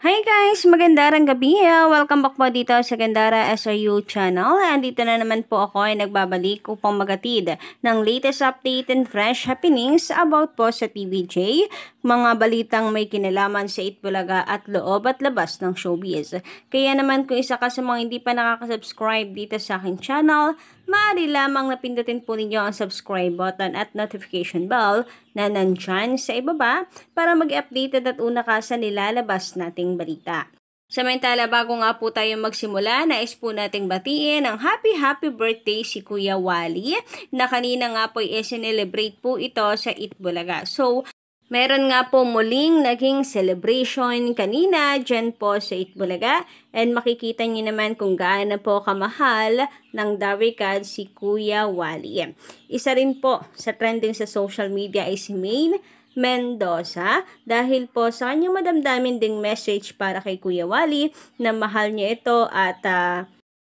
Hi guys! Magandang gabi! Welcome back po dito sa Gandara SRU channel. Andito na naman po ako ay nagbabalik upang magatid ng latest update and fresh happenings about po sa TVJ, mga balitang may kinalaman sa Itbulaga at loob at labas ng showbiz. Kaya naman kung isa ka sa mga hindi pa nakaka-subscribe dito sa aking channel, maaari lamang napindutin po ninyo ang subscribe button at notification bell na nandyan sa ibaba para mag-updated at una ka sa nilalabas nating balita. Samantala, bago nga po tayo magsimula, nais po nating batiin ang happy birthday si Kuya Wally na kanina nga po i-celebrate po ito sa Itbulaga. So, meron nga po muling naging celebration kanina dyan po sa Itbulaga and makikita niyo naman kung gaano po kamahal ng Darikad si Kuya Wally. Isa rin po sa trending sa social media ay si Maine Mendoza dahil po sa kanyang madamdamin ding message para kay Kuya Wally na mahal niya ito at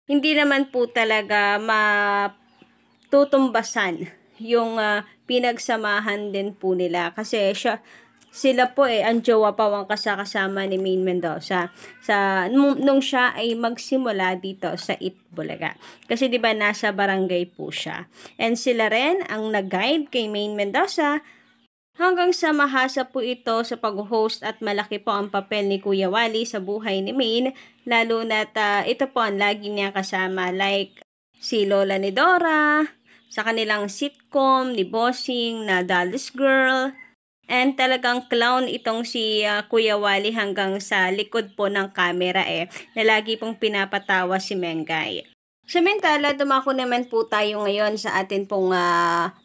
hindi naman po talaga matutumbasan yung pinagsamahan din po nila kasi sila po ang jowa pa ang kasama ni Maine Mendoza nung siya ay magsimula dito sa Itbulaga. Kasi 'di ba nasa barangay po siya. And sila rin ang nag-guide kay Maine Mendoza hanggang sa mahasa po ito sa pag-host at malaki po ang papel ni Kuya Wally sa buhay ni Maine, lalo na't ito po ang lagi niya kasama like si Lola ni Dora, sa kanilang sitcom ni Bossing na Dallas Girl. And talagang clown itong si Kuya Wally hanggang sa likod po ng camera na lagi pong pinapatawa si Mengay. Samantala, dumako naman po tayo ngayon sa atin pong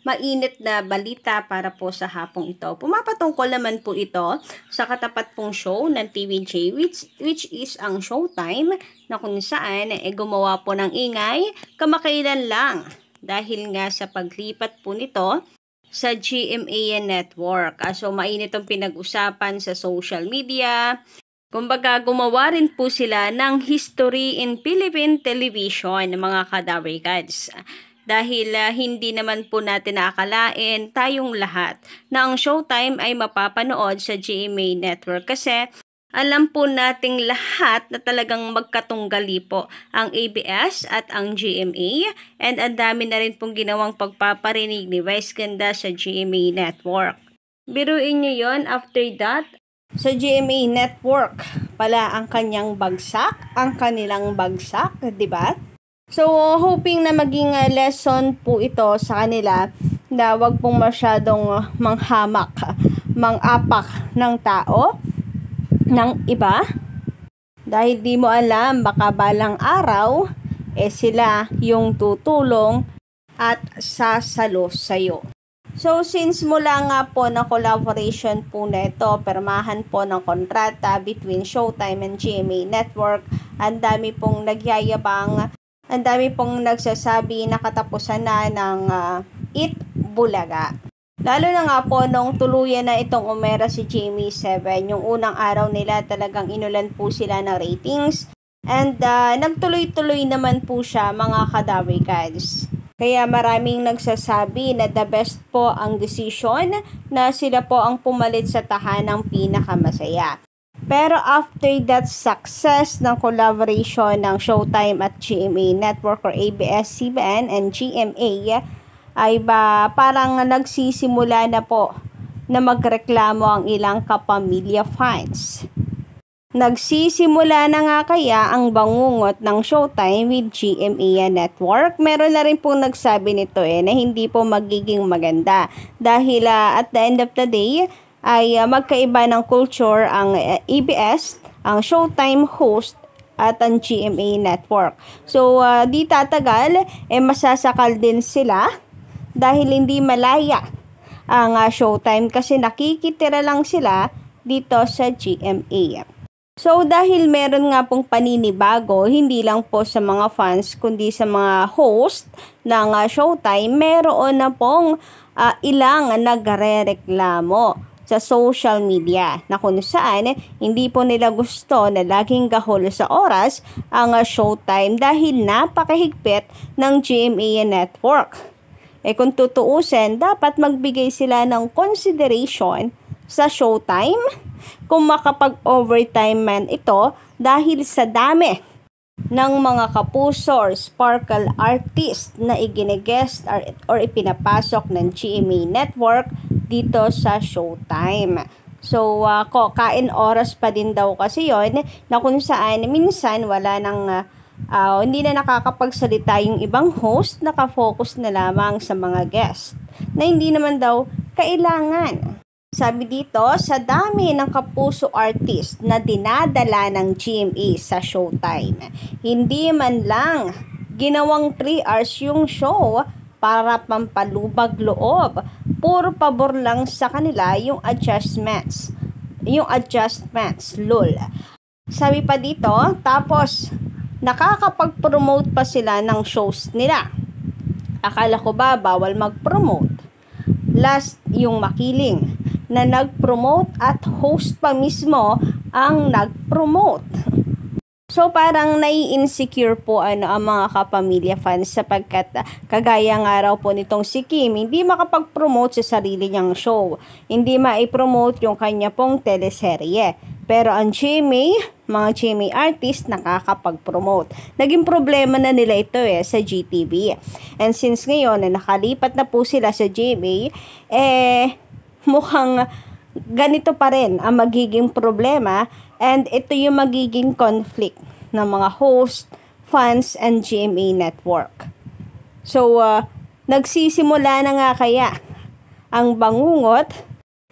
mainit na balita para po sa hapong ito. Pumapatungkol naman po ito sa katapat pong show ng TVJ which is ang Showtime na kung saan gumawa po ng ingay kamakailan lang dahil nga sa paglipat po nito sa GMA Network. So, mainit ang pinag-usapan sa social media. Kumbaga, gumawa rin po sila ng history in Philippine television, mga kadarikads. Dahil hindi naman po natin naakalain tayong lahat na ang Showtime ay mapapanood sa GMA Network kasi alam po nating lahat na talagang magkatunggali po ang ABS at ang GMA and ang dami na rin pong ginawang pagpaparinig ni Vice Ganda sa GMA Network. Biruin nyo yon, after that, sa GMA Network pala ang kanyang bagsak, ang kanilang bagsak, di ba? So, hoping na maging lesson po ito sa kanila na wag pong masyadong manghamak, mangapak ng tao, ng iba. Dahil di mo alam, baka balang araw, sila yung tutulong at sasalo sa'yo. So, since mula nga po na collaboration po na ito, permahan po ng kontrata between Showtime and GMA Network, ang dami pong nagyayabang, ang dami pong nagsasabi na katapusan na ng Itbulaga. Lalo na nga po nung tuluyan na itong umera si GMA7, yung unang araw nila talagang inulan po sila ng ratings. And nagtuloy-tuloy naman po siya, mga kadarikads. Kaya maraming nagsasabi na the best po ang decision na sila po ang pumalit sa tahanang pinakamasaya. Pero after that success ng collaboration ng Showtime at GMA Network or ABS-CBN and GMA, ay ba parang nagsisimula na po na magreklamo ang ilang kapamilya fans. Nagsisimula na nga kaya ang bangungot ng Showtime with GMA Network. Meron na rin pong nagsabi nito na hindi po magiging maganda dahil at the end of the day ay magkaiba ng culture ang ABS, ang Showtime host at ang GMA Network. So di tatagal masasakal din sila dahil hindi malaya ang Showtime kasi nakikitira lang sila dito sa GMA. So dahil meron nga pong paninibago, hindi lang po sa mga fans kundi sa mga host ng Showtime, meron na pong ilang nagrereklamo sa social media na kung saan hindi po nila gusto na laging gahol sa oras ang Showtime dahil napakahigpit ng GMA Network. Kung tutuusin, dapat magbigay sila ng consideration sa Showtime kung makapag-overtime man ito dahil sa dami ng mga kapuso or sparkle artist na iginegest or ipinapasok ng GMA Network dito sa Showtime. So, kain oras pa din daw kasi yon na kung saan minsan wala nang hindi na nakakapagsalita yung ibang host, nakafocus na lamang sa mga guest na hindi naman daw kailangan. Sabi dito, sa dami ng kapuso artist na dinadala ng GMA sa Showtime, hindi man lang ginawang 3 hours yung show para pampalubag loob. Puro pabor lang sa kanila yung adjustments. Lol. Sabi pa dito, tapos nakakapag-promote pa sila ng shows nila. Akala ko ba bawal mag-promote? Last yung Makiling na nag-promote at host pa mismo ang nag-promote. So parang nai-insecure po ang mga kapamilya fans sapagkat kagaya nga raw po nitong si Kim, hindi makapag-promote sa sarili niyang show. Hindi ma-promote yung kanya pong teleserye. Pero ang mga GMA artist nakakapag-promote. Naging problema na nila ito sa GTV. And since ngayon na nakalipat na po sila sa GMA, mukhang ganito pa rin ang magiging problema and ito yung magiging conflict ng mga host, fans, and GMA Network. So, nagsisimula na nga kaya ang bangungot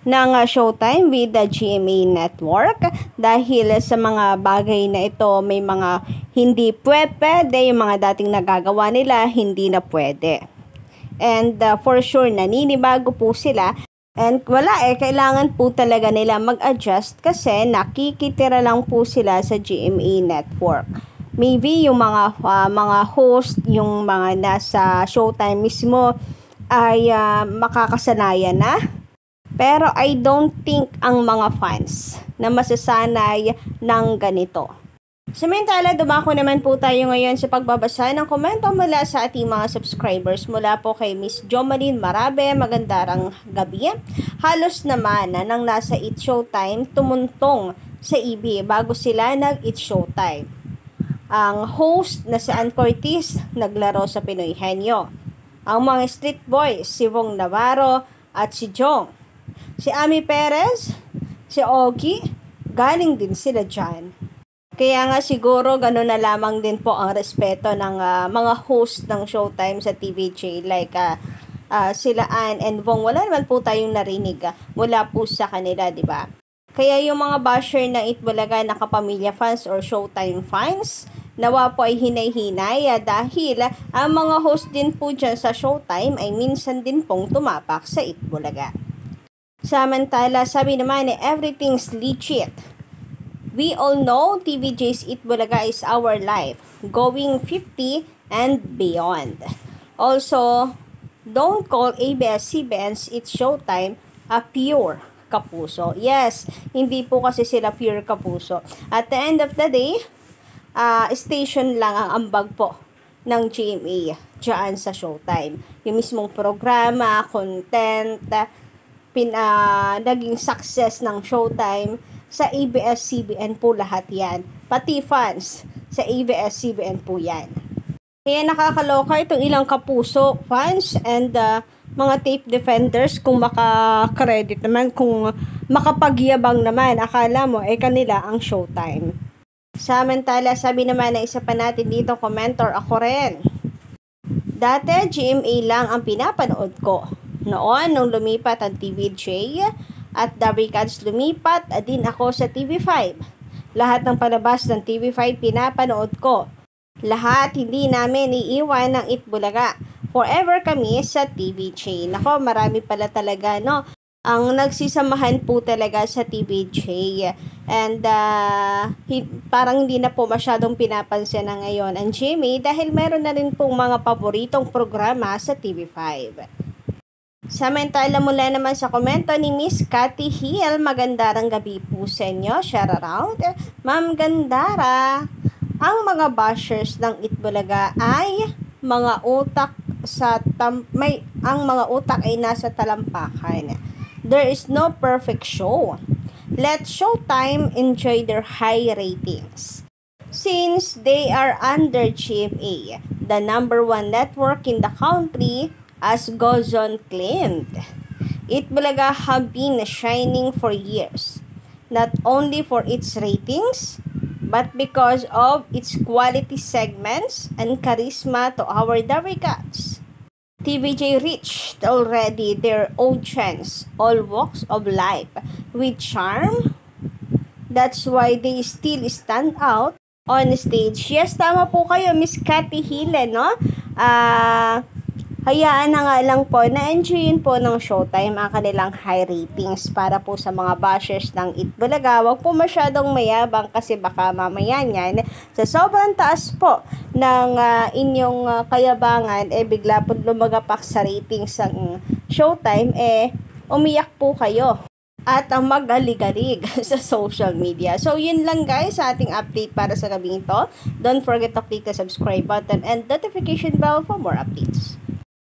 ng Showtime with the GMA Network dahil sa mga bagay na ito may mga hindi pwede, yung mga dating nagagawa nila hindi na pwede. And for sure, naninibago po sila. And wala kailangan po talaga nila mag-adjust kasi nakikitira lang po sila sa GMA Network. Maybe yung mga host, yung mga nasa Showtime mismo ay makakasanayan na. Pero I don't think ang mga fans na masasanay ng ganito. Samantala, dumako naman po tayo ngayon sa pagbabasa ng komento mula sa ating mga subscribers. Mula po kay Miss Jomalyn Marabe, magandang gabi. Halos naman nang nasa It's Showtime, tumuntong sa EB bago sila nag-It's Showtime. Ang host na si Ann Curtis, naglaro sa Pinoy Henyo. Ang mga street boys, si Vong Navarro at si Jong. Si Ami Perez, si Ogie, galing din sila dyan. Kaya nga siguro gano'n na lamang din po ang respeto ng mga host ng Showtime sa TVJ like sila Ann and Vong. Wala naman po tayong narinig mula po sa kanila, di ba? Kaya yung mga basher ng Itbulaga na kapamilya fans or Showtime fans, nawa po ay hinay-hinay dahil ang mga host din po dyan sa Showtime ay minsan din pong tumapak sa Itbulaga. Samantala, sabi naman everything's legit. We all know TVJ's Itbulaga is our life, going 50 and beyond. Also, don't call ABS-CBN's It's Showtime a pure kapuso. Yes, hindi po kasi sila pure kapuso. At the end of the day, station lang ang ambag po ng GMA dyan sa Showtime. Yung mismong programa, content, naging success ng Showtime sa ABS-CBN po lahat yan. Pati fans sa ABS-CBN po yan. Kaya nakakaloka itong ilang kapuso fans and mga tape defenders kung maka-credit naman, kung makapagyabang naman. Akala mo kanila ang Showtime. Samantala, sabi naman na isa pa natin dito, commentor, ako rin. Dati, GMA lang ang pinapanood ko. Noon, nung lumipat ang TVJ at The Recads lumipat, din ako sa TV5. Lahat ng palabas ng TV5 pinapanood ko. Lahat hindi namin iiwan ng Itbulaga. Forever kami sa TVJ. Nako, marami pala talaga, no? Ang nagsisamahan po talaga sa TVJ. And parang hindi na po masyadong pinapansin na ngayon ang GMA dahil meron na rin pong mga paboritong programa sa TV5. Samantala mula naman sa komento ni Miss Cathy Hill, magandarang gabi po sa inyo. Shout out, Ma'am Gandara. Ang mga bashers ng Itbulaga ay mga utak ang mga utak ay nasa talampakan. There is no perfect show. let Showtime enjoy their high ratings. Since they are under GMA, the number one network in the country, as Gozon claimed, Itbulaga have been shining for years, not only for its ratings, but because of its quality segments and charisma to our Darigats. TVJ reached already their audience, all walks of life, with charm. That's why they still stand out on stage. Yes, tama po kayo, Miss Cathy Hille, no? Hayaan na nga lang po na enjoyin po ng Showtime ang kanilang high ratings para po sa mga bashers ng Itbulaga. Huwag po masyadong mayabang kasi baka mamaya niyan sa sobrang taas po ng inyong kayabangan, bigla po lumagapak sa ratings ng Showtime, umiyak po kayo at ang mag-aligalig sa social media. So, yun lang guys sa ating update para sa gabing ito. Don't forget to click the subscribe button and notification bell for more updates.